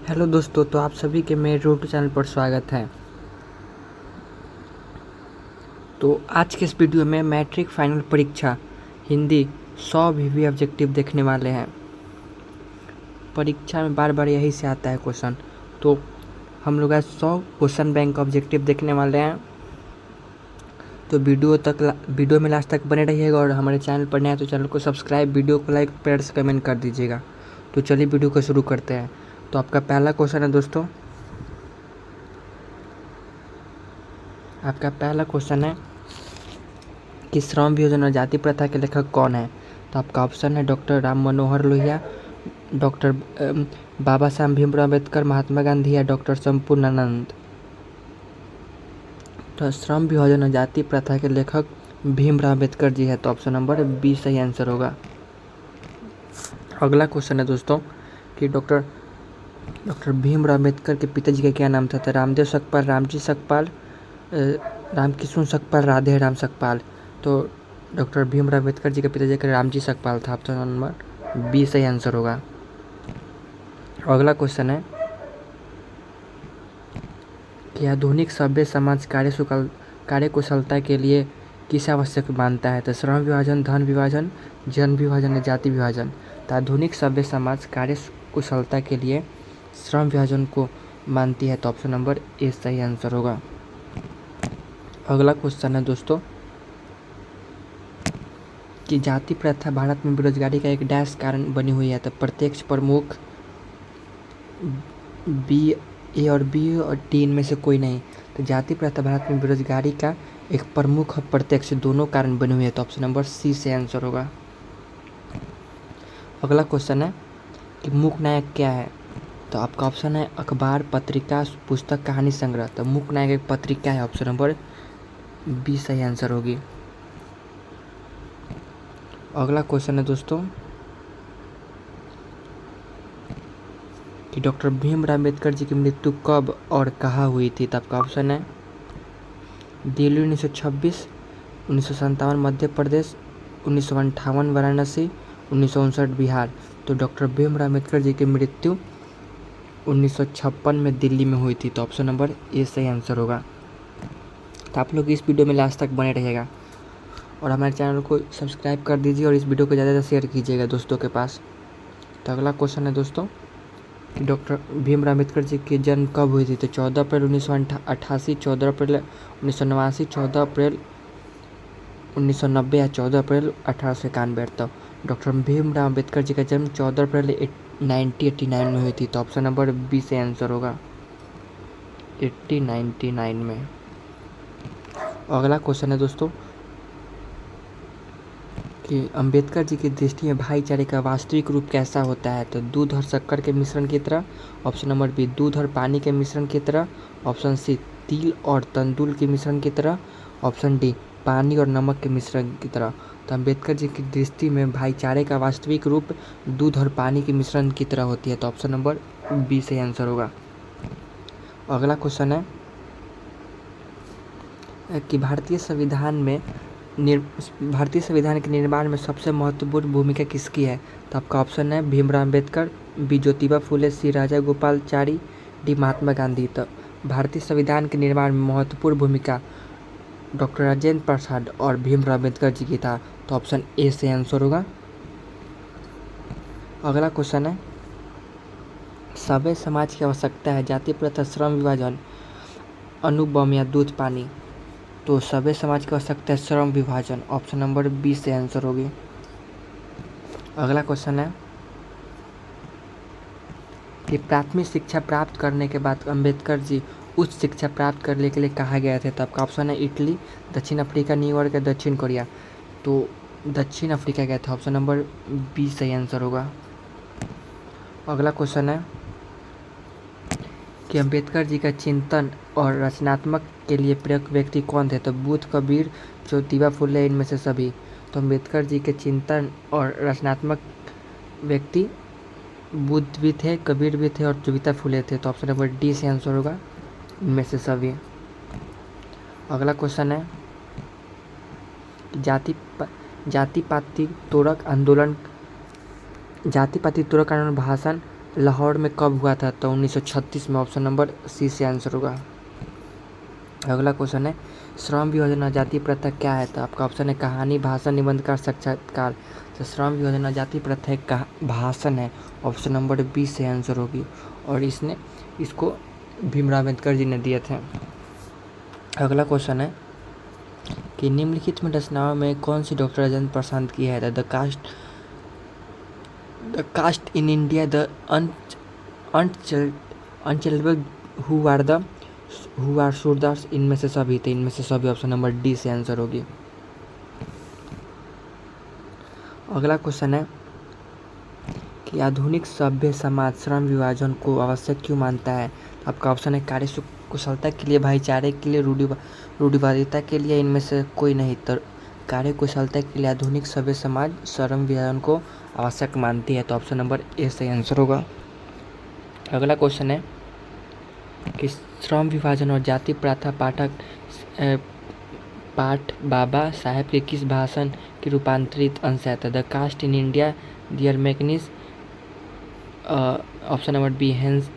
Hello दोस्तों, तो आप सभी के मेरे यूट्यूब चैनल पर स्वागत है। तो आज के इस वीडियो में मैट्रिक फाइनल परीक्षा हिंदी 100 वीवी ऑब्जेक्टिव देखने वाले हैं। परीक्षा में बार बार यही से आता है क्वेश्चन, तो हम लोग आज 100 क्वेश्चन बैंक ऑब्जेक्टिव देखने वाले हैं। तो वीडियो में लास्ट तक बने रहिएगा और हमारे चैनल पर नया है तो चैनल को सब्सक्राइब, वीडियो को लाइक, प्यार से कमेंट कर दीजिएगा। तो चलिए वीडियो को शुरू करते हैं। तो आपका पहला क्वेश्चन है दोस्तों, आपका पहला क्वेश्चन है कि श्रम वियोजन और जाति प्रथा के लेखक कौन है। तो आपका ऑप्शन है डॉक्टर राम मनोहर लोहिया, डॉक्टर बाबा साहब भीमराव अम्बेडकर, महात्मा गांधी या डॉक्टर संपूर्णानंद। तो श्रम वियोजन और जाति प्रथा के लेखक भीमराव अम्बेडकर जी है, तो ऑप्शन नंबर बी सही आंसर होगा। अगला क्वेश्चन है दोस्तों कि डॉक्टर भीमराव अम्बेडकर के पिताजी का क्या नाम था। तो रामदेव सकपाल, रामजी सकपाल, रामकिशोर सकपाल, राधे राम सकपाल। तो डॉक्टर भीमराव अम्बेडकर जी के पिताजी का रामजी सकपाल था, ऑप्शन नंबर बी सही आंसर होगा। अगला क्वेश्चन है कि आधुनिक सभ्य समाज कार्यकुशलता के लिए किसे आवश्यक मानता है। तो श्रम विभाजन, धन विभाजन, जन विभाजन या जाति विभाजन। तो आधुनिक सभ्य समाज कार्यकुशलता के लिए श्रम विभाजन को मानती है, तो ऑप्शन नंबर ए सही आंसर होगा। अगला क्वेश्चन है दोस्तों कि जाति प्रथा भारत में बेरोजगारी का एक डैश कारण बनी हुई है। तो प्रत्यक्ष, प्रमुख, बी, ए और बी और डी इनमें से कोई नहीं। तो जाति प्रथा भारत में बेरोजगारी का एक प्रमुख और प्रत्यक्ष दोनों कारण बनी हुई है, तो ऑप्शन नंबर सी से आंसर होगा। अगला क्वेश्चन है कि मूक नायक क्या है। तो आपका ऑप्शन है अखबार, पत्रिका, पुस्तक, कहानी संग्रह। तो मूक नायक एक पत्रिका है, ऑप्शन नंबर बी सही आंसर होगी। अगला क्वेश्चन है दोस्तों कि डॉक्टर भीमराव अम्बेडकर जी की मृत्यु कब और कहाँ हुई थी। तो आपका ऑप्शन है दिल्ली 1926, 1957 मध्य प्रदेश, 1958 वाराणसी, 1959 बिहार। तो डॉक्टर भीमराव अम्बेडकर जी की मृत्यु 1956 में दिल्ली में हुई थी, तो ऑप्शन नंबर ए सही आंसर होगा। तो आप लोग इस वीडियो में लास्ट तक बने रहिएगा और हमारे चैनल को सब्सक्राइब कर दीजिए और इस वीडियो को ज़्यादा से शेयर कीजिएगा दोस्तों के पास। तो अगला क्वेश्चन है दोस्तों कि डॉक्टर भीमराव अम्बेडकर जी की जन्म कब हुई थी। तो 14 अप्रैल 1988, 14 अप्रैल 1989, 14 अप्रैल 1990 या 14 अप्रैल 1891। तो डॉक्टर भीमराव अम्बेडकर जी का जन्म 14 अप्रैल 1989 में हुई थी, तो ऑप्शन नंबर बी से आंसर होगा, 1899 में। अगला क्वेश्चन है दोस्तों कि अम्बेडकर जी की दृष्टि में भाईचारे का वास्तविक रूप कैसा होता है। तो दूध और शक्कर के मिश्रण की तरह, ऑप्शन नंबर बी दूध और पानी के मिश्रण की तरह, ऑप्शन सी तिल और तंदूल के मिश्रण की तरह, ऑप्शन डी पानी और नमक के मिश्रण की तरह। तो अम्बेडकर जी की दृष्टि में भाईचारे का वास्तविक रूप दूध और पानी के मिश्रण की तरह होती है, तो ऑप्शन नंबर बी से आंसर होगा। अगला क्वेश्चन है कि भारतीय संविधान के निर्माण में सबसे महत्वपूर्ण भूमिका किसकी है। तो आपका ऑप्शन है भीमराव अम्बेडकर, बी ज्योतिबा फुले, सी राजा गोपालाचारी, डी महात्मा गांधी। तो भारतीय संविधान के निर्माण में महत्वपूर्ण भूमिका डॉक्टर राजेंद्र प्रसाद और भीमराव अम्बेडकर जी की था, तो ऑप्शन ए से आंसर होगा। अगला क्वेश्चन है सभ्य समाज की आवश्यकता है जाति प्रथा, श्रम विभाजन, अणुबम या दूध पानी। तो सभ्य समाज की आवश्यकता है श्रम विभाजन, ऑप्शन नंबर बी से आंसर होगी। अगला क्वेश्चन है कि प्राथमिक शिक्षा प्राप्त करने के बाद अम्बेडकर जी उच्च शिक्षा प्राप्त करने के लिए कहाँ गए थे। तो आपका ऑप्शन है इटली, दक्षिण अफ्रीका, न्यूयॉर्क या दक्षिण कोरिया। तो दक्षिण अफ्रीका गए थे, ऑप्शन नंबर बी सही आंसर होगा। अगला क्वेश्चन है कि अम्बेडकर जी का चिंतन और रचनात्मक के लिए प्रेरक व्यक्ति कौन थे। तो बुद्ध, कबीर, ज्योतिबा फुले, इनमें से सभी। तो अम्बेडकर जी के चिंतन और रचनात्मक व्यक्ति बुद्ध भी थे, कबीर भी थे और ज्योतिबा फुले थे, तो ऑप्शन नंबर डी से आंसर होगा, इनमें से सभी। अगला क्वेश्चन है जाति पाति तोड़क आंदोलन भाषण लाहौर में कब हुआ था? तो 1936 में, ऑप्शन नंबर सी से आंसर होगा। अगला क्वेश्चन है श्रम विभाजन और जाति प्रथा क्या है? तो आपका ऑप्शन है कहानी, भाषण, निबंध, साक्षात्कार। तो श्रम विभाजन और जाति प्रथा एक भाषण है, ऑप्शन नंबर बी से आंसर होगी। और इसको भीमराव अम्बेडकर जी ने दिए थे। अगला क्वेश्चन है कि निम्नलिखित में रचनाओं में कौन सी डॉक्टर राजेंद्र प्रसाद की है? The caste in India, the untouchables, who are Shudras, इनमें से सभी थे, इनमें से सभी, ऑप्शन नंबर डी से आंसर होगी। अगला क्वेश्चन है कि आधुनिक सभ्य समाज श्रम विभाजन को आवश्यक क्यों मानता है? तो आपका ऑप्शन है कार्य कुशलता के लिए, भाईचारे के लिए, रूढ़िवादिता के लिए, इनमें से कोई नहीं। तो कार्य कुशलता के लिए आधुनिक सभ्य समाज श्रम विभाजन को आवश्यक मानती है, तो ऑप्शन नंबर ए से आंसर होगा। अगला क्वेश्चन है कि श्रम विभाजन और जाति प्रथा पाठ बाबा साहेब के किस भाषण के रूपांतरित अंश है? The caste in India, their mechanism, option number B hence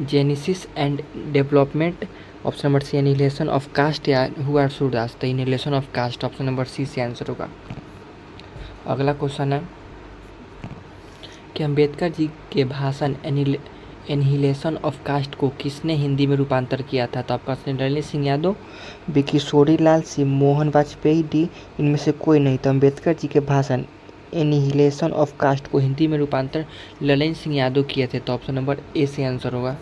genesis and development, option number C annihilation of caste, या who are Shudras. The annihilation of caste, option number C से आंसर होगा। अगला क्वेश्चन है कि अम्बेडकर जी के भाषण एनिहिलेशन ऑफ कास्ट को किसने हिंदी में रूपांतर किया था? तो आपका ललित सिंह यादव, बी किशोरी लाल, सी मोहन वाजपेयी, डी इनमें से कोई नहीं। तो अम्बेडकर जी के भाषण एनिहिलेशन ऑफ कास्ट को हिंदी में रूपांतर ललित सिंह यादव किए थे, तो ऑप्शन नंबर ए से आंसर होगा।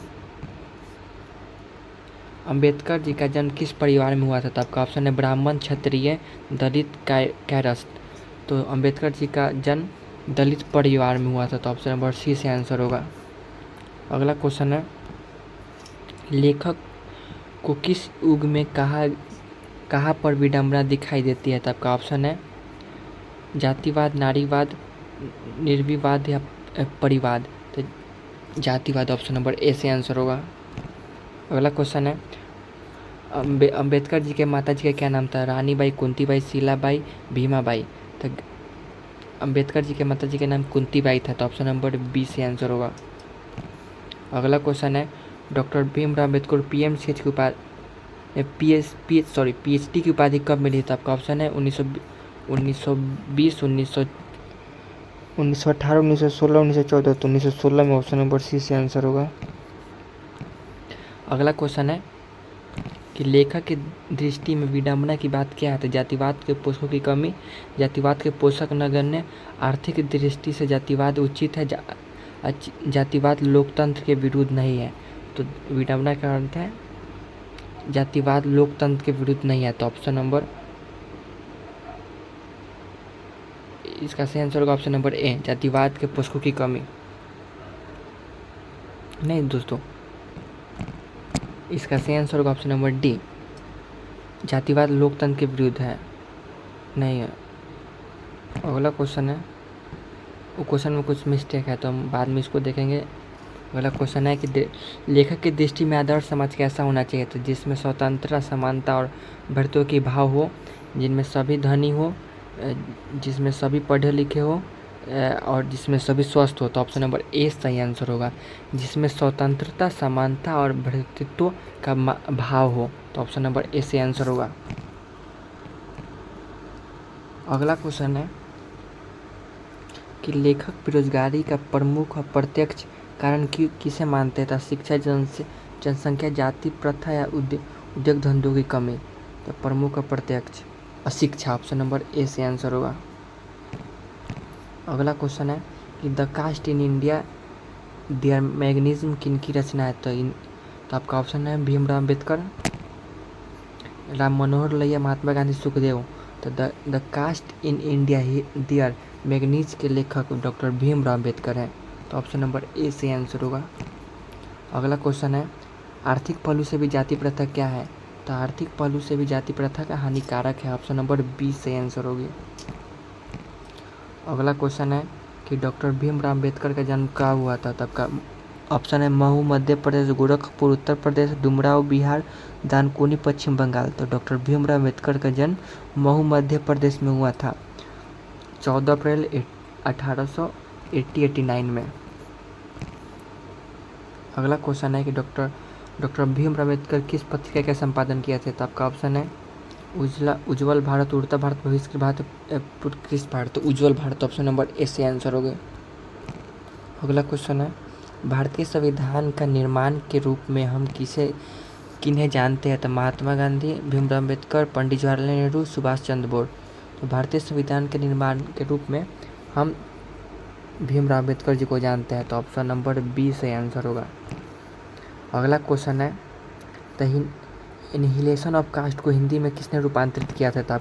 अम्बेडकर जी का जन्म किस परिवार में हुआ था? तो आपका ऑप्शन है ब्राह्मण, क्षत्रिय, दलित, कायस्थ। तो अम्बेडकर जी का जन्म दलित परिवार में हुआ था, तो ऑप्शन नंबर सी से आंसर होगा। अगला क्वेश्चन है लेखक को किस युग में कहाँ पर विडंबना दिखाई देती है? तो आपका ऑप्शन है जातिवाद, नारीवाद, निर्विवाद या परिवाद। तो जातिवाद, ऑप्शन नंबर ए से आंसर होगा। अगला क्वेश्चन है अम्बेडकर जी के माता जी का क्या नाम था? रानीबाई, कुंतीबाई, शीलाबाई, भीमाबाई। तो अम्बेडकर जी के माता जी का नाम कुंतीबाई था, तो ऑप्शन नंबर बी से आंसर होगा। अगला क्वेश्चन है डॉक्टर भीमराव अम्बेडकर पीएमसीएच की उपाधि पीएचडी की उपाधि कब मिली? तो आपका ऑप्शन है 1920, 1918, 1916, 1914। तो 1916 में, ऑप्शन नंबर सी से आंसर होगा। अगला क्वेश्चन है कि लेखक की दृष्टि में विडंबना की बात क्या है? तो जातिवाद के पोषकों की कमी, जातिवाद के पोषक नगण्य, आर्थिक दृष्टि से जातिवाद उचित है, जातिवाद लोकतंत्र के विरुद्ध नहीं है। तो विडंबना का अर्थ है जातिवाद लोकतंत्र के विरुद्ध नहीं है, तो ऑप्शन नंबर इसका सही आंसर होगा ऑप्शन नंबर ए, जातिवाद के पोषकों की कमी। नहीं दोस्तों, इसका सही आंसर होगा ऑप्शन नंबर डी, जातिवाद लोकतंत्र के विरुद्ध है, नहीं है। अगला क्वेश्चन है, वो क्वेश्चन में कुछ मिस्टेक है तो हम बाद में इसको देखेंगे। अगला क्वेश्चन है कि लेखक की दृष्टि में आदर्श समाज कैसा होना चाहिए? तो जिसमें स्वतंत्रता, समानता और भ्रातृत्व की भाव हो, जिनमें सभी धनी हो, जिसमें सभी पढ़े लिखे हो, और जिसमें सभी स्वस्थ हो। तो ऑप्शन नंबर ए सही आंसर होगा, जिसमें स्वतंत्रता, समानता और भ्रातृत्व का भाव हो। तो ऑप्शन नंबर ए से आंसर होगा। अगला क्वेश्चन है कि लेखक बेरोजगारी का प्रमुख और प्रत्यक्ष कारण किसे मानते थे? शिक्षा, जनसंख्या, जाति प्रथा या उद्योग धंधों की कमी। तो प्रमुख और प्रत्यक्ष अशिक्षा, ऑप्शन नंबर ए से आंसर होगा। अगला क्वेश्चन है कि the caste in India, their mechanism किनकी रचना है? तो आपका ऑप्शन है भीमराव अम्बेडकर, राम मनोहर लोहिया, महात्मा गांधी, सुखदेव। तो the caste in India their मैगनीज के लेखक डॉक्टर भीमराव अम्बेडकर हैं, तो ऑप्शन नंबर ए से आंसर होगा। अगला क्वेश्चन है आर्थिक पहलू से भी जाति प्रथा क्या है? तो आर्थिक पहलू से भी जाति प्रथा का हानिकारक है, ऑप्शन नंबर बी से आंसर होगी। अगला क्वेश्चन है कि डॉक्टर भीमराव अम्बेडकर का जन्म कहाँ हुआ था? तब का ऑप्शन है महू मध्य प्रदेश, गोरखपुर उत्तर प्रदेश, डुमराव बिहार, दानकुनी पश्चिम बंगाल। तो डॉक्टर भीमराव अम्बेडकर का जन्म महू मध्य प्रदेश में हुआ था 14 अप्रैल 1889 में। अगला क्वेश्चन है कि डॉक्टर डॉक्टर भीमराव अम्बेडकर किस पत्रिका का संपादन किया थे? तो आपका ऑप्शन है उज्ज्वल भारत, उड़ता भारत, भविष्य भारत, उत्कृष्ट भारत। तो उज्ज्वल भारत ऑप्शन नंबर ए से आंसर हो गया। अगला क्वेश्चन है भारतीय संविधान का निर्माण के रूप में हम किन्हें जानते हैं? तो महात्मा गांधी, भीमराव अम्बेडकर, पंडित जवाहरलाल नेहरू, सुभाष चंद्र बोस। तो भारतीय संविधान के निर्माण के रूप में हम भीमराव अम्बेडकर जी को जानते हैं। तो ऑप्शन नंबर बी से आंसर होगा। अगला क्वेश्चन है द इनहिलेशन ऑफ कास्ट को हिंदी में किसने रूपांतरित किया था? तो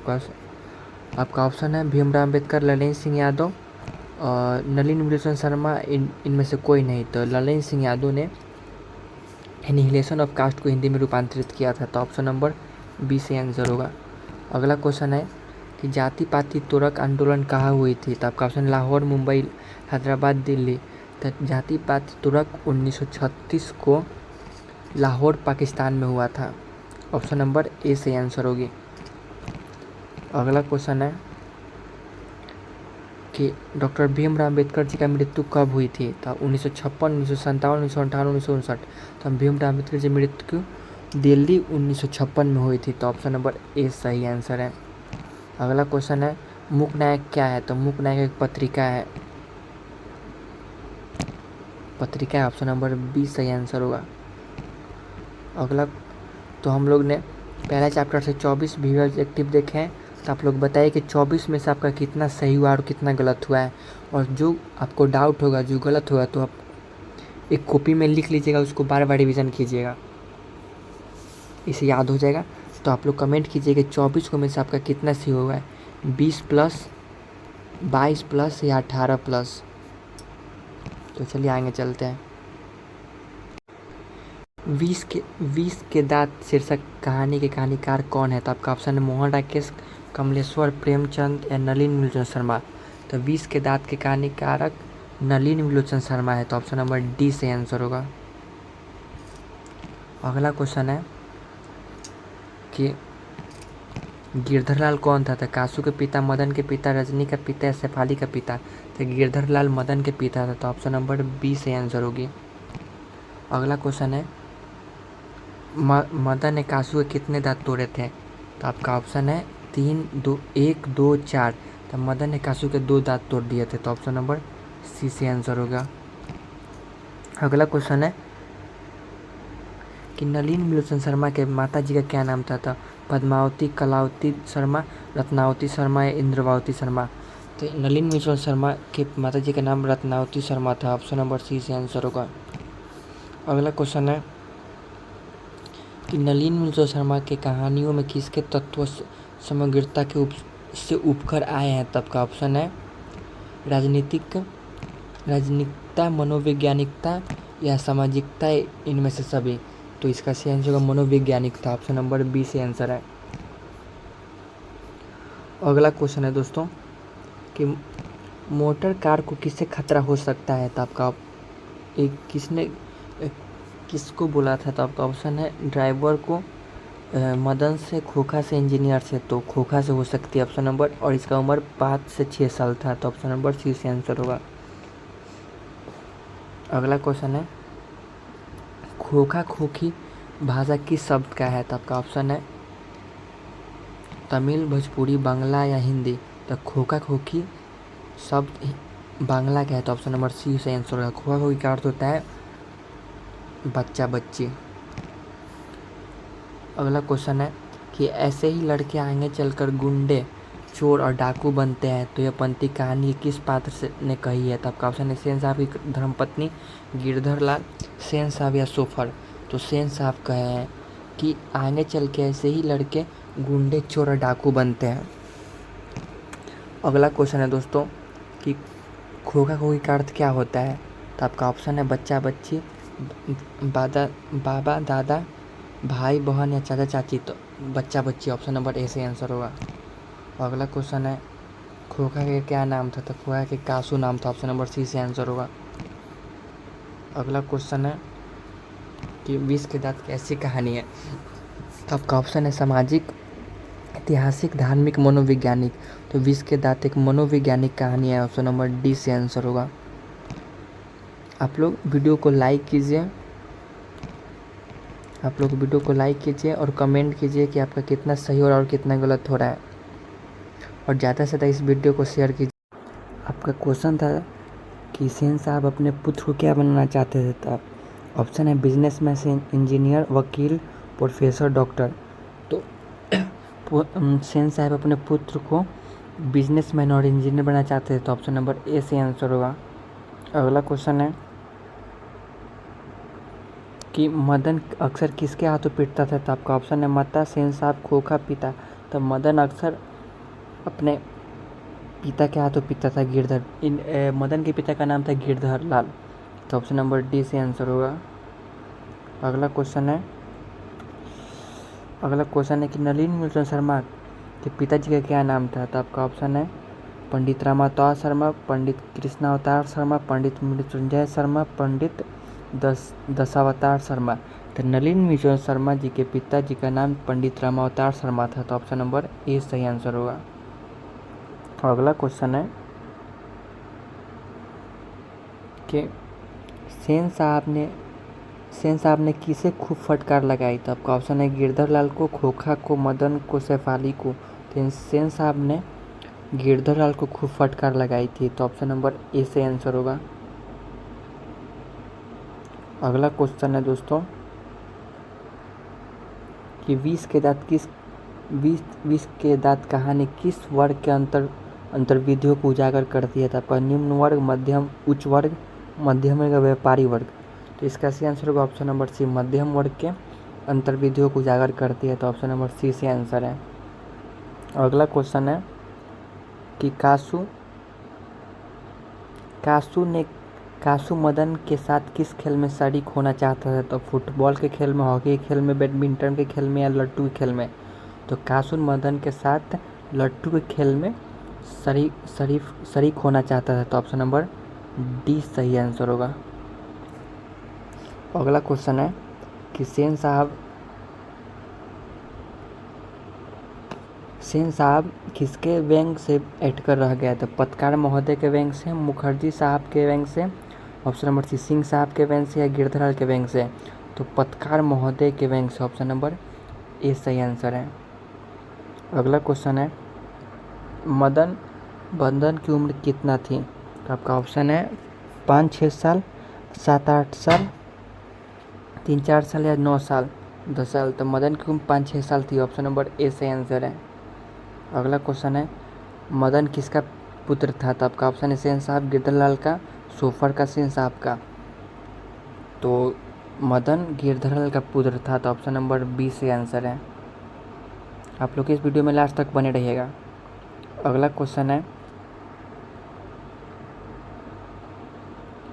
आपका ऑप्शन है भीमराव अम्बेडकर, ललन सिंह यादव और नलिनी विलोचन शर्मा, इनमें से कोई नहीं। तो ललन सिंह यादव ने एनिहिलेशन ऑफ कास्ट को हिंदी में रूपांतरित किया था। तो ऑप्शन नंबर बी से आंसर होगा। अगला क्वेश्चन है कि जाति पाति तुरक आंदोलन कहाँ हुई थी? तो आपका ऑप्शन लाहौर, मुंबई, हैदराबाद, दिल्ली। तो जाति पाति तुरक 1936 को लाहौर पाकिस्तान में हुआ था। ऑप्शन नंबर ए से आंसर होगी। अगला क्वेश्चन है कि डॉक्टर भीमराव अम्बेडकर जी का मृत्यु कब हुई थी? तो 1956, 1957, 1958, 1959। तो भीमराव अम्बेडकर जी मृत्यु दिल्ली 1956 में हुई थी। तो ऑप्शन नंबर ए सही आंसर है। अगला क्वेश्चन है मूक नायक क्या है? तो मूक नायक एक पत्रिका है। ऑप्शन नंबर बी सही आंसर होगा। अगला तो हम लोग ने पहला चैप्टर से 24 बिहेवियर एडजेक्टिव देखे हैं। तो आप लोग बताइए कि 24 में से आपका कितना सही हुआ और कितना गलत हुआ है। और जो आपको डाउट होगा, जो गलत होगा, तो आप एक कॉपी में लिख लीजिएगा, उसको बार बार रिविज़न कीजिएगा, इसे याद हो जाएगा। तो आप लोग कमेंट कीजिए कि 24 को में से आपका कितना सही हुआ है, 20 प्लस, 22 प्लस या 18 प्लस। तो चलिए आगे चलते हैं। 20 के दांत शीर्षक कहानी के कहानीकार कौन है? तो आपका ऑप्शन है मोहन राकेश, कमलेश्वर, प्रेमचंद या नलिनी विलोचन शर्मा। तो 20 के दांत के कहानीकारक नलिनी विलोचन शर्मा है। तो ऑप्शन नंबर डी से आंसर होगा। अगला क्वेश्चन है कि गिरधरलाल कौन था? तो कासू के पिता, मदन के पिता, रजनी का पिता या शेफाली का पिता। तो गिरधरलाल मदन के पिता था। तो ऑप्शन नंबर बी से आंसर होगी। अगला क्वेश्चन है मदन ने कासू के कितने दांत तोड़े थे? तो आपका ऑप्शन है 3, 2, 1, 2, 4। तो मदन ने कासू के 2 दांत तोड़ दिए थे। तो ऑप्शन नंबर सी से आंसर होगा। अगला क्वेश्चन है कि नलिनी विलोचन शर्मा के माता जी का क्या नाम था? तो पद्मावती, कलावती शर्मा, रत्नावती शर्मा या इंद्रवावती शर्मा। तो नलिनी विलोचन शर्मा के माता जी का नाम रत्नावती शर्मा था। ऑप्शन नंबर सी से आंसर होगा। अगला क्वेश्चन है कि नलिनी विलोचन शर्मा के कहानियों में किसके तत्व समग्रता के से उभकर आए हैं? तब का ऑप्शन है राजनीतिकता, मनोवैज्ञानिकता या सामाजिकता, इनमें से सभी। तो इसका सही आंसर होगा मनोवैज्ञानिकता। ऑप्शन नंबर बी से आंसर है। अगला क्वेश्चन है दोस्तों कि मोटर कार को किससे खतरा हो सकता है? तो आपका किसको बोला था? तो आपका ऑप्शन है ड्राइवर को, मदन से, खोखा से, इंजीनियर से। तो खोखा से हो सकती है ऑप्शन नंबर, और इसका उम्र 5 से 6 साल था। तो ऑप्शन नंबर सी से आंसर होगा। अगला क्वेश्चन है खोखा खोखी भाषा किस शब्द का है? तो आपका ऑप्शन है तमिल, भोजपुरी, बांग्ला या हिंदी। तो खोखा खोखी शब्द बांग्ला का है। तो ऑप्शन नंबर सी से आंसर होगा। खोखा खोखी का अर्थ होता है बच्चा बच्ची। अगला क्वेश्चन है कि ऐसे ही लड़के आगे चलकर गुंडे, चोर और डाकू बनते हैं। तो यह पंक्ति कहानी किस पात्र से ने कही है? तो आपका ऑप्शन है सेन साहब की धर्मपत्नी, गिरधरलाल, सेन साहब या सोफर। तो सेन साहब कहे हैं कि आगे चल के ऐसे ही लड़के गुंडे, चोर और डाकू बनते हैं। अगला क्वेश्चन है दोस्तों कि खोखा खोखी का अर्थ क्या होता है? तो आपका ऑप्शन है बच्चा बच्ची, बाबा दादा, भाई बहन या चाचा चाची। तो बच्चा बच्ची ऑप्शन नंबर ए से आंसर होगा। अगला क्वेश्चन है खोखा के क्या नाम था? तो खोखा के कासू नाम था। ऑप्शन नंबर सी से आंसर होगा। अगला क्वेश्चन है कि 20 के दांत की ऐसी कहानी है। तो आपका ऑप्शन है सामाजिक, ऐतिहासिक, धार्मिक, मनोवैज्ञानिक। तो 20 के दांत एक मनोवैज्ञानिक कहानी है। ऑप्शन नंबर डी से आंसर होगा। आप लोग वीडियो को लाइक कीजिए आप लोग वीडियो को लाइक कीजिए और कमेंट कीजिए कि आपका कितना सही हो रहा है और कितना गलत हो रहा है, और ज़्यादा से ज़्यादा इस वीडियो को शेयर कीजिए। आपका क्वेश्चन था कि सेन साहब अपने पुत्र को क्या बनाना चाहते थे, तो ऑप्शन है बिजनेसमैन, इंजीनियर, वकील, प्रोफेसर, डॉक्टर। तो सेन साहब अपने पुत्र को बिजनेसमैन और इंजीनियर बनाना चाहते थे, तो ऑप्शन नंबर ए से आंसर होगा। अगला क्वेश्चन है कि मदन अक्सर किसके हाथों पीटता था, तो आपका ऑप्शन है माता, सेन साहब, खोखा, पिता। तो मदन अक्सर अपने पिता के हाथों पीटता था, गिरधर। मदन के पिता का नाम था गिरधर लाल, तो ऑप्शन नंबर डी से आंसर होगा। अगला क्वेश्चन है कि नलिनी मिलचंद शर्मा के पिताजी का क्या नाम था, तो आपका ऑप्शन है पंडित रामावतार शर्मा, पंडित कृष्णावतार शर्मा, पंडित मृत्युंजय शर्मा, पंडित दशावतार शर्मा। तो नलिनी मिलचंद शर्मा जी के पिताजी का नाम पंडित रामावतार शर्मा था, तो ऑप्शन नंबर ए सही आंसर होगा। अगला क्वेश्चन है कि सेन साहब ने किसे खूब फटकार लगाई, तो आपका ऑप्शन है गिरधर लाल को, खोखा को, मदन को, सैफाली को। तो सेन साहब ने गिरधर लाल को खूब फटकार लगाई थी, तो ऑप्शन नंबर ए से आंसर होगा। अगला क्वेश्चन है दोस्तों कि विष के दांत कहानी किस वर्ग के अंतर्विधियों को उजागर करती है, तो आपका निम्न वर्ग, मध्यम, उच्च वर्ग, मध्यम वर्ग, व्यापारी वर्ग। तो इसका सही आंसर होगा ऑप्शन नंबर सी, मध्यम वर्ग के अंतर्विधियों को उजागर करती है, तो ऑप्शन नंबर सी से आंसर है। अगला क्वेश्चन है कि कासू मदन के साथ किस खेल में शरीक होना चाहता था, तो फुटबॉल के खेल में, हॉकी के खेल में, बैडमिंटन के खेल में, या लट्टू के खेल में। तो कासू मदन के साथ लट्टू के खेल में शरीक होना चाहता था, तो ऑप्शन नंबर डी सही आंसर होगा। अगला क्वेश्चन है कि सेन साहब किसके व्यंग से अटकर रह गया, तो पत्रकार महोदय के व्यंग से, मुखर्जी साहब के व्यंग से, ऑप्शन नंबर सी, सिंह साहब के व्यंग से, या गिरधर के व्यंग से। तो पत्रकार महोदय के व्यंग से, ऑप्शन नंबर ए सही आंसर है। अगला क्वेश्चन है मदन की उम्र कितना थी, तो आपका ऑप्शन है 5-6 साल, 7-8 साल, 3-4 साल, या 9 साल, 10 साल। तो मदन की उम्र 5-6 साल थी, ऑप्शन नंबर ए सही आंसर है। अगला क्वेश्चन है मदन किसका पुत्र था, तो आपका ऑप्शन है सेन साहब, गिरधर लाल का, सोफर का, सेन साहब का। तो मदन गिरधर लाल का पुत्र था, तो ऑप्शन नंबर बी से आंसर है। आप लोग इस वीडियो में लास्ट तक बने रहिएगा। अगला क्वेश्चन है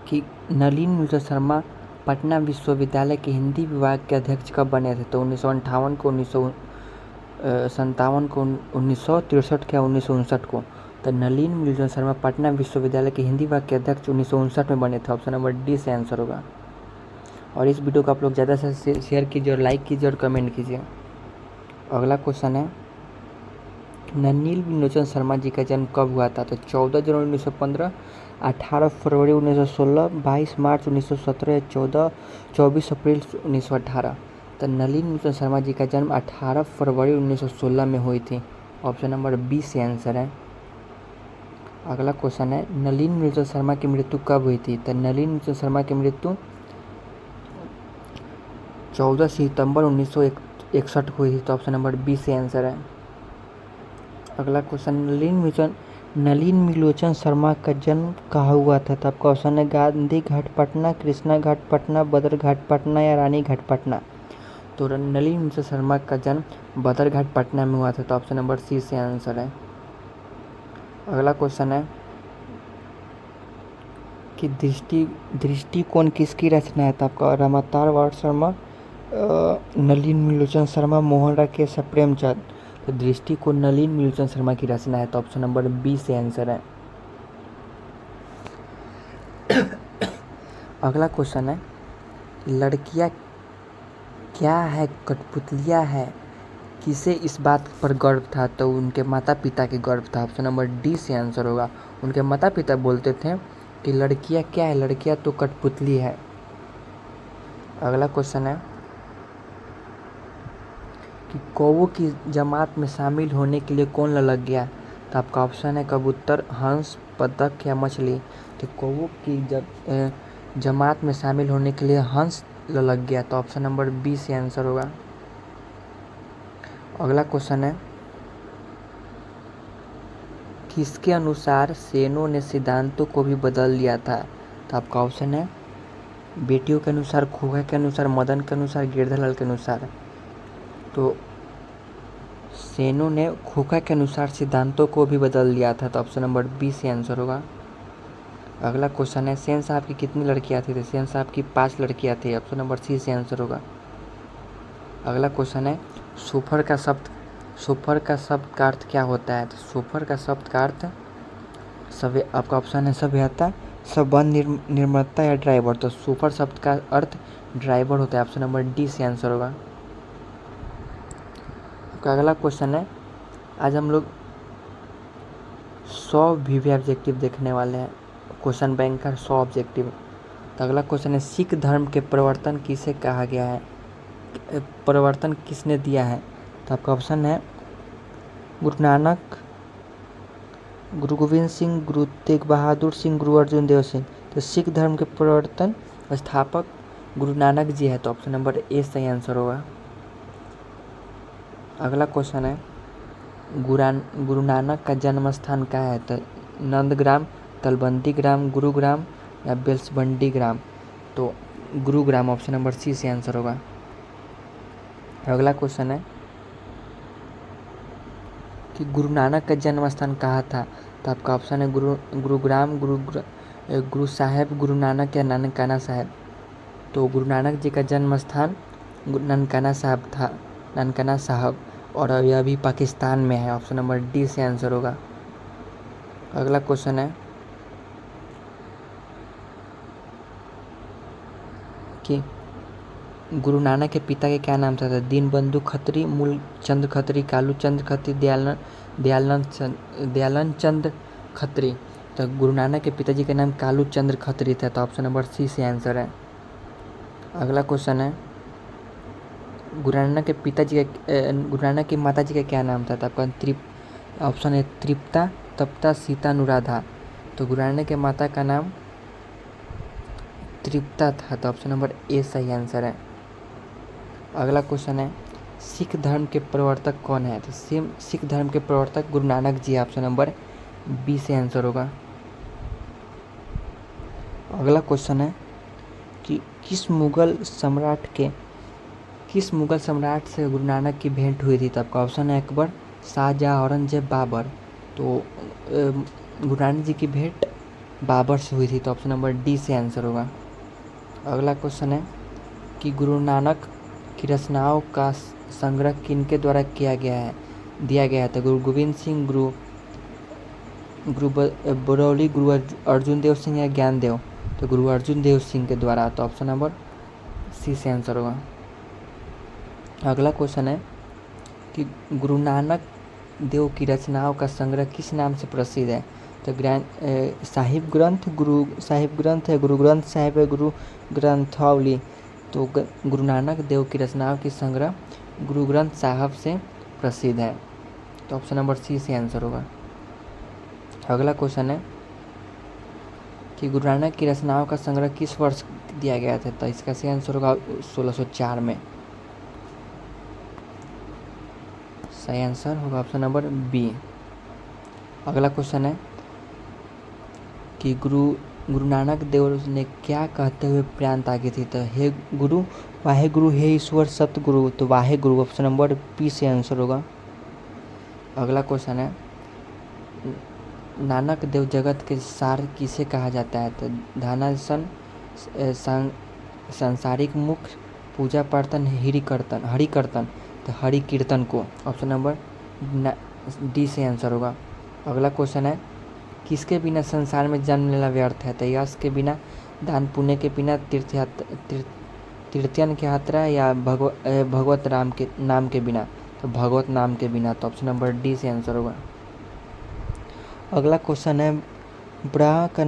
कि नलिनी मिलचंद शर्मा पटना विश्वविद्यालय के हिंदी विभाग के अध्यक्ष कब बने थे, तो 1958 को, 1957 को, 1963 या 1959 को। तो नलिनी मिलचंद शर्मा पटना विश्वविद्यालय के हिंदी विभाग के अध्यक्ष 1959 में बने थे, ऑप्शन नंबर डी से आंसर होगा। और इस वीडियो को आप लोग ज़्यादा से शेयर कीजिए और लाइक कीजिए और कमेंट कीजिए। अगला क्वेश्चन है नलिनी मिलचंद शर्मा जी का जन्म कब हुआ था, तो 14 जनवरी 1915, 18 फरवरी 1916, 22 मार्च 1917, या 24 अप्रैल 1918। तो नलिनी मिलचंद शर्मा जी का जन्म 18 फरवरी 1916 में हुई थी, ऑप्शन नंबर बी से आंसर है। अगला क्वेश्चन है नलिनी मिलचंद शर्मा की मृत्यु कब हुई थी, तो नलिनी मिलचंद शर्मा की मृत्यु 14 सितंबर 1961 को हुई थी, तो ऑप्शन नंबर बी से आंसर है। अगला क्वेश्चन नलिनी मिलोचन शर्मा का जन्म कहाँ हुआ था, तो आपका ऑप्शन है गांधी घाट पटना, कृष्णा घाट पटना, बदर घाट पटना, या रानी घाट पटना। तो नलिनी मिलोचन शर्मा का जन्म बदर घाट पटना में हुआ था, तो ऑप्शन नंबर सी से आंसर है। अगला क्वेश्चन है कि दृष्टिकोण किसकी रचना है, तो आपका रामावतार वार शर्मा, नलिनी मिलोचन शर्मा, मोहन राकेश, प्रेमचंद। तो दृष्टिकोण नलिनी मिलोचन शर्मा की रचना है, तो ऑप्शन नंबर बी से आंसर है। अगला क्वेश्चन है लड़कियां क्या है, कठपुतलियां है, किसे इस बात पर गर्व था, तो उनके माता पिता के गर्व था, ऑप्शन नंबर डी से आंसर होगा। उनके माता पिता बोलते थे कि लड़कियां क्या है, लड़कियां तो कठपुतली है। अगला क्वेश्चन है कौवों की जमात में शामिल होने के लिए कौन ललक गया? तो आपका ऑप्शन है कबूतर, हंस, बतख या मछली। तो कौवों की जमात में शामिल होने के लिए हंस ललक गया, तो ऑप्शन नंबर बी से आंसर होगा। अगला क्वेश्चन है, किसके अनुसार सेनों ने सिद्धांतों को भी बदल दिया था? तो आपका ऑप्शन है बेटियों के अनुसार, खोखा के अनुसार, मदन के अनुसार, गिरधरलाल के अनुसार। तो सेनों ने खोखा के अनुसार सिद्धांतों को भी बदल दिया था, तो ऑप्शन नंबर बी से आंसर होगा। अगला क्वेश्चन है, सेन साहब की कितनी लड़कियां थी? तो सेन साहब की 5 लड़कियां थी, ऑप्शन नंबर सी से आंसर होगा। अगला क्वेश्चन है, सोफर का शब्द का अर्थ क्या होता है? तो सोफर का शब्द का अर्थ आपका ऑप्शन है सभ्यता, संबंध, निर्मलता या ड्राइवर। तो सोफर शब्द का अर्थ ड्राइवर होता है, ऑप्शन नंबर डी से आंसर होगा। आपका अगला क्वेश्चन है, आज हम लोग 100 वीवी ऑब्जेक्टिव देखने वाले हैं, क्वेश्चन बैंक का 100 ऑब्जेक्टिव। तो अगला क्वेश्चन है, सिख धर्म के प्रवर्तन किसे कहा गया है? प्रवर्तन किसने दिया है? तो आपका ऑप्शन है गुरु नानक, गुरु गोविंद सिंह, गुरु तेग बहादुर सिंह, गुरु अर्जुन देव सिंह। तो सिख धर्म के प्रवर्तन स्थापक गुरु नानक जी है, तो ऑप्शन नंबर ए सही आंसर होगा। अगला क्वेश्चन है, गुरु नानक का जन्म स्थान कहाँ है? तो नंदग्राम, तलबंदी ग्राम, गुरुग्राम या बेल्सबंडी ग्राम। तो गुरुग्राम, ऑप्शन नंबर सी से आंसर होगा। अगला क्वेश्चन है कि गुरु नानक का जन्म स्थान कहाँ था? तो आपका ऑप्शन है गुरुग्राम, गुरु साहेब, गुरु नानक या ननकाना साहेब। तो गुरु नानक जी का जन्म स्थान ननकाना साहब था, ननकाना साहब, और यह अभी पाकिस्तान में है, ऑप्शन नंबर डी से आंसर होगा। अगला क्वेश्चन है कि गुरु नानक के पिता के क्या नाम था? दीनबंधु खत्री, मूलचंद खत्री, कालूचंद खत्री, दयालन चंद खत्री। तो गुरु नानक के पिताजी का नाम कालूचंद खत्री था, तो ऑप्शन नंबर सी से आंसर है। अगला क्वेश्चन है, गुरु नानक की माता जी का क्या नाम था? तो आपका ऑप्शन है तृप्ता, तप्ता, सीता, अनुराधा। तो गुरु नानक के माता का नाम तृप्ता था, तो ऑप्शन नंबर ए सही आंसर है। अगला क्वेश्चन है, सिख धर्म के प्रवर्तक कौन है? तो सिख धर्म के प्रवर्तक Guru Nanak ji, option number B से आंसर होगा। अगला क्वेश्चन है कि किस मुगल सम्राट से गुरु नानक की भेंट हुई थी? तो आपका ऑप्शन है अकबर, शाहजहाँ, औरंगजेब, बाबर। तो गुरु नानक जी की भेंट बाबर से हुई थी, तो ऑप्शन नंबर डी से आंसर होगा। अगला क्वेश्चन है कि गुरु नानक की रचनाओं का संग्रह किनके द्वारा दिया गया है? तो गुरु गोविंद सिंह, गुरु बरौली, गुरु अर्जुन देव सिंह या ज्ञानदेव। तो गुरु अर्जुन देव सिंह के द्वारा, तो ऑप्शन नंबर सी से आंसर होगा। अगला क्वेश्चन है कि गुरु नानक देव की रचनाओं का संग्रह किस नाम से प्रसिद्ध है? तो साहिब ग्रंथ, गुरु साहिब ग्रंथ है, गुरु ग्रंथ साहिब है, गुरु ग्रंथावली। तो गुरु नानक देव की रचनाओं की संग्रह गुरु ग्रंथ साहब से प्रसिद्ध है, तो ऑप्शन नंबर सी से आंसर होगा। अगला क्वेश्चन है कि गुरु नानक की रचनाओं का संग्रह किस वर्ष दिया गया था? तो इसका सही आंसर होगा 1604 में, सही आंसर होगा ऑप्शन नंबर बी। अगला क्वेश्चन है कि गुरु नानक देव ने क्या कहते हुए प्रयाण आगे थी? तो हे गुरु, वाहे गुरु, हे ईश्वर सतगुरु। तो Wahe Guru, option number B से आंसर होगा। अगला क्वेश्चन है, नानक देव जगत के सार किसे कहा जाता है? तो धनासन, सांसारिक मुख, पूजा पार्थन, हरिकीर्तन। तो हरिकीर्तन को, ऑप्शन नंबर डी से आंसर होगा। अगला क्वेश्चन है, किसके बिना संसार में जन्म लेना व्यर्थ है? तो यश के बिना, दान पुण्य के बिना, तीर्थयान की यात्रा या भगवत राम के नाम के बिना। तो भगवत नाम के बिना, तो ऑप्शन नंबर डी से आंसर होगा। अगला क्वेश्चन है, ब्रह्मा का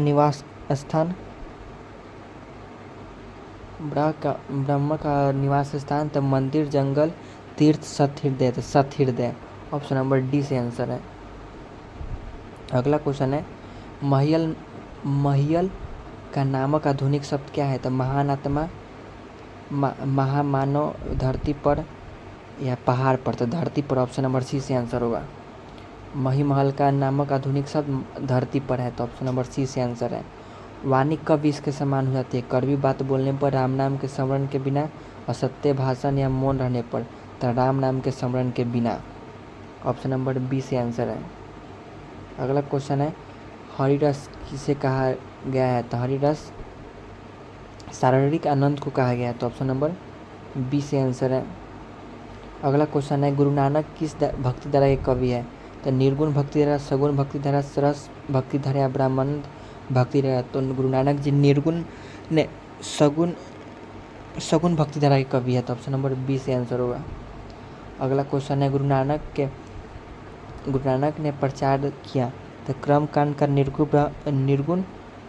निवास स्थान, तो मंदिर, जंगल, तीर्थ सतहृदय, तो सतहृदय ऑप्शन नंबर डी से आंसर है। अगला क्वेश्चन है महियल का नामक आधुनिक शब्द क्या है? तो महान आत्मा, महामानव, धरती पर या पहाड़ पर? तो धरती पर ऑप्शन नंबर सी से आंसर होगा। महिमहल का नामक आधुनिक शब्द धरती पर है, तो ऑप्शन नंबर सी से आंसर है। वाणी कब इसके समान हो जाती है? कड़वी बात बोलने पर, राम नाम के स्मरण के बिना, असत्य भाषण या मौन रहने पर? तो राम नाम के स्मरण के बिना, ऑप्शन नंबर बी से आंसर है। अगला क्वेश्चन है हरिरस किसे कहा गया है? तो हरिरस शारीरिक आनंद को कहा गया है, तो ऑप्शन नंबर बी से आंसर है। अगला क्वेश्चन है गुरु नानक किस भक्ति धारा के कवि है? तो निर्गुण भक्ति धारा, सगुण भक्ति धारा, सरस भक्ति धारा या ब्राह्मण भक्ति धारा? तो गुरु नानक जी निर्गुण ने सगुण भक्ति धारा के कवि है, तो ऑप्शन नंबर बी से आंसर होगा। अगला क्वेश्चन है गुरु नानक ने प्रचार किया तो क्रम कांड का निर्गुण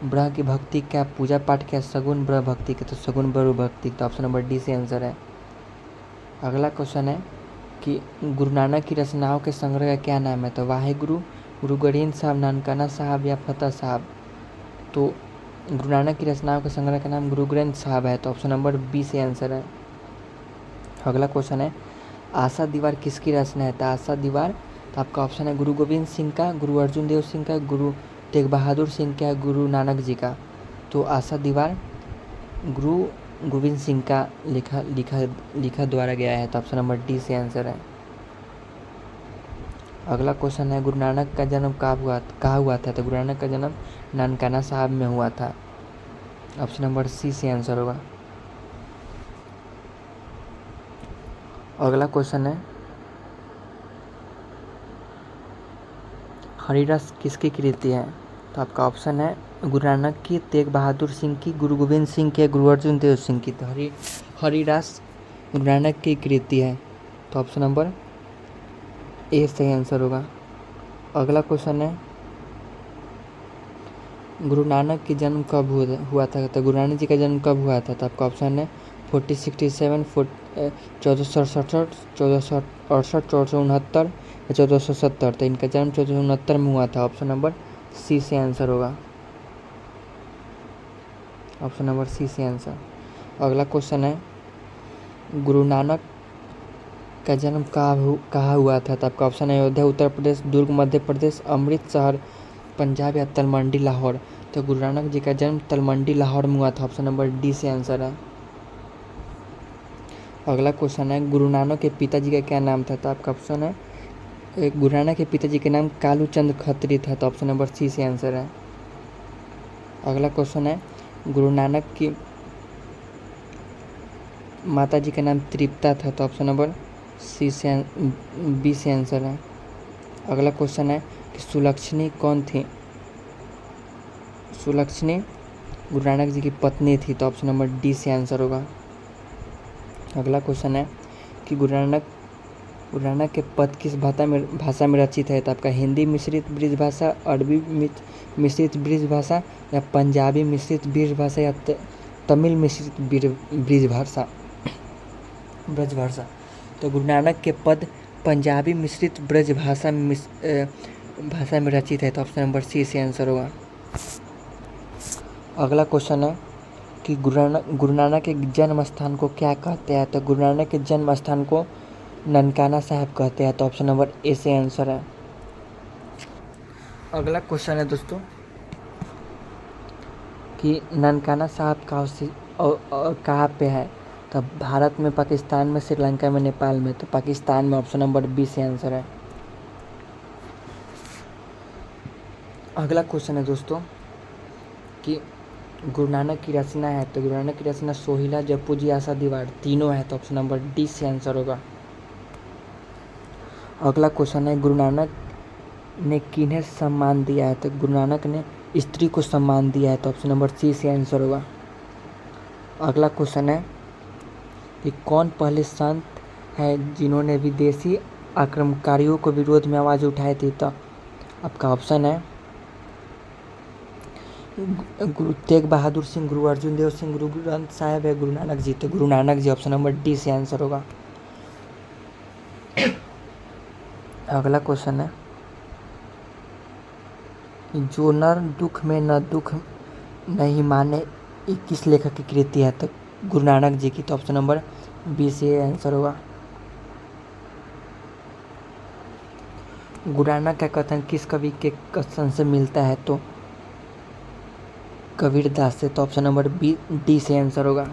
ब्रह्म की भक्ति क्या, पूजा पाठ क्या, सगुण ब्रह्म भक्ति के? तो सगुण ब्रह्म भक्ति, तो ऑप्शन नंबर डी से आंसर है। अगला क्वेश्चन है कि गुरु नानक की रचनाओं के संग्रह का क्या नाम है? तो वाहेगुरु, गुरु गोविंद साहब, नानकाना साहब या फतेह साहब? तो गुरु नानक की रचनाओं के संग्रह का नाम गुरु ग्रंथ साहब है, तो ऑप्शन नंबर बी से आंसर है। अगला क्वेश्चन है आशा दीवार किसकी रचना है? तो आशा दीवार, तो आपका ऑप्शन है गुरु गोविंद सिंह का, गुरु अर्जुन देव सिंह का, गुरु तेग बहादुर सिंह का, गुरु नानक जी का? तो आशा दीवार गुरु गोविंद सिंह का लिखा द्वारा गया है, तो ऑप्शन नंबर डी से आंसर है। अगला क्वेश्चन है गुरु नानक का जन्म कहाँ हुआ था? तो गुरु नानक का जन्म नानकाना साहब में हुआ था, ऑप्शन नंबर सी से आंसर होगा। अगला क्वेश्चन है हरिरस किसकी कृति है? तो आपका ऑप्शन है गुरु नानक की, तेग बहादुर सिंह की, गुरु गोविंद सिंह की, गुरु अर्जुन देव सिंह की? तो हरिदास गुरु नानक की कृति है, तो ऑप्शन नंबर ए सही आंसर होगा। अगला क्वेश्चन है गुरु नानक की जन्म कब हुआ था? तो गुरु नानक जी का जन्म कब हुआ था? तो आपका ऑप्शन है 1467, 1467, 1468, 1469 या 1470? तो इनका जन्म 1469 में हुआ था, ऑप्शन नंबर सी से आंसर होगा। ऑप्शन नंबर सी से आंसर। अगला क्वेश्चन है गुरु नानक का जन्म कहाँ हुआ था? तो आपका ऑप्शन है अयोध्या उत्तर प्रदेश, दुर्ग मध्य प्रदेश, अमृतसर पंजाब या तलमंडी लाहौर? तो गुरु नानक जी का जन्म तलमंडी लाहौर में हुआ था, ऑप्शन नंबर डी से आंसर है। अगला क्वेश्चन है गुरु नानक के पिताजी का क्या नाम था? तो आपका ऑप्शन है गुरु नानक के पिताजी के नाम कालू चंद खत्री था, तो ऑप्शन नंबर सी से आंसर है। अगला क्वेश्चन है गुरु नानक की माता जी का नाम तृप्ता था, तो ऑप्शन नंबर बी से आंसर है। अगला क्वेश्चन है कि सुलक्षणी कौन थी? सुलक्षणी गुरु नानक जी की पत्नी थी, तो ऑप्शन नंबर डी से आंसर होगा। अगला क्वेश्चन है कि गुरु नानक के पद किस भाषा में रचित है? तो आपका हिंदी मिश्रित ब्रिज भाषा, अरबी मिश्रित ब्रिज भाषा या पंजाबी मिश्रित ब्रिज भाषा या तमिल मिश्रित ब्रज भाषा? तो गुरु नानक के पद पंजाबी मिश्रित ब्रज भाषा में रचित है, तो ऑप्शन नंबर सी से आंसर होगा। अगला क्वेश्चन है कि गुरु नानक के जन्म स्थान को क्या कहते हैं? तो गुरु नानक के जन्म स्थान को ननकाना साहब कहते हैं, तो ऑप्शन नंबर ए से आंसर है। अगला क्वेश्चन है दोस्तों कि ननकाना साहब कहाँ पे है? तो भारत में, पाकिस्तान में, श्रीलंका में, नेपाल में? तो पाकिस्तान में, ऑप्शन नंबर बी से आंसर है। अगला क्वेश्चन है दोस्तों कि गुरु नानक की रचना है, तो गुरु नानक की रचना सोहिला, जप्पू जी, आशा दीवार तीनों है, तो ऑप्शन नंबर डी से आंसर होगा। अगला क्वेश्चन है गुरु नानक ने किन्हें सम्मान दिया है? तो गुरु नानक ने स्त्री को सम्मान दिया है, तो ऑप्शन नंबर सी से आंसर होगा। अगला क्वेश्चन है कि कौन पहले संत है जिन्होंने विदेशी आक्रमणकारियों को विरोध में आवाज़ उठाई थी? तो आपका ऑप्शन है गुरु तेग बहादुर सिंह, गुरु अर्जुन देव सिंह, गुरु ग्रंथ साहब या गुरु नानक जी? तो Guru Nanak ji, option number D से आंसर होगा। अगला क्वेश्चन है, जो नर दुख में न दुख नहीं माने, ये किस लेखक की कृति है? तो गुरु नानक जी की। तो ऑप्शन नंबर बी से आंसर होगा। गुरु नानक का कथन किस कवि के कथन से मिलता है? तो कबीर दास से। तो ऑप्शन नंबर बी डी से आंसर होगा।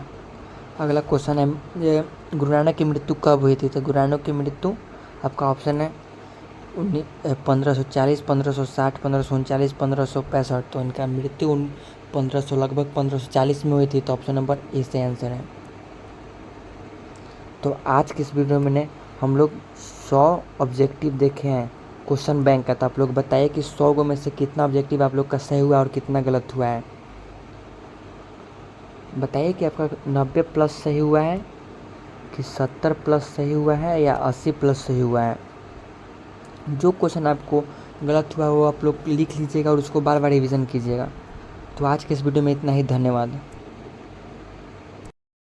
अगला क्वेश्चन है, गुरु नानक की मृत्यु कब हुई थी? तो गुरु नानक की मृत्यु आपका ऑप्शन है 1540, 1560, 1539, 1565। तो इनका मृत्यु 1500 लगभग 1540 में हुई थी। तो ऑप्शन नंबर ए से आंसर है। तो आज के इस वीडियो में हम लोग 100 ऑब्जेक्टिव देखे हैं क्वेश्चन बैंक का। तो आप लोग बताइए कि 100 गो में से कितना ऑब्जेक्टिव आप लोग का सही हुआ और कितना गलत हुआ है। बताइए कि आपका 90 प्लस सही हुआ है कि 70 प्लस सही हुआ है या 80 प्लस सही हुआ है। जो क्वेश्चन आपको गलत हुआ वो आप लोग लिख लीजिएगा और उसको बार बार रिवीजन कीजिएगा। तो आज के इस वीडियो में इतना ही। धन्यवाद।